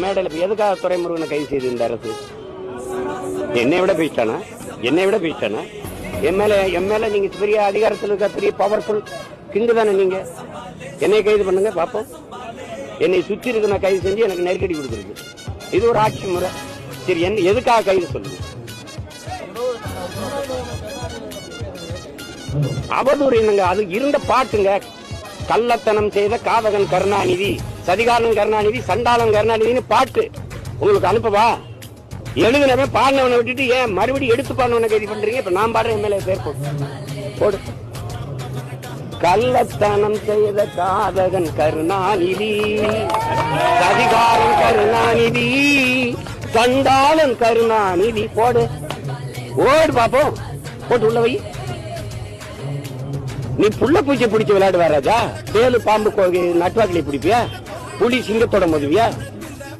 மேடையில் எதுக்காக துரைமுருகனை கைது செய்து இந்த அரசு? என்னை விட பேசிட்டானா? எம்எல்ஏ நீங்க பெரிய அதிகாரத்தில் இருக்க பெரிய பவர்ஃபுல் கிங்கு தானே நீங்க. என்னை கைது பண்ணுங்க பாப்போம். என்னை சுற்றி இருக்க நான் கைது செஞ்சு எனக்கு நெருக்கடி கொடுக்குறது இது ஒரு ஆட்சி முறை. சரி, என்ன எதுக்காக கைது சொல்லுங்க? அவதூறு என்னங்க? அது இருந்த பாட்டுங்க. கள்ளத்தனம் செய்த காதகன் கருணாநிதி, சதிகாரன் கருணாநிதி, சண்டாளன் கருணாநிதினு பாட்டு உங்களுக்கு அனுப்பவா? எழுதுனவே பாடினவனை விட்டுட்டு ஏன் மறுபடியும் எடுத்து பாடினவனை கைது பண்றீங்க? இப்ப நான் பாடுற எம்எல்ஏ பேர் போடு. கள்ளத்தனம் செய்த காதகன் கருணாநிதி, சதிகாரன் கருணாநிதி, சண்டாளன் கருணாநிதி போடு. ஓடு பாப்போம். போட்டு உள்ள வை. நீ புள்ள பூச்சி பிடிச்சி விளையாடுவா ராஜா? தேலு பாம்பு நட்வாக்கிலி பிடிப்பியா? புலி சிங்கத்தோட மோதுவியா?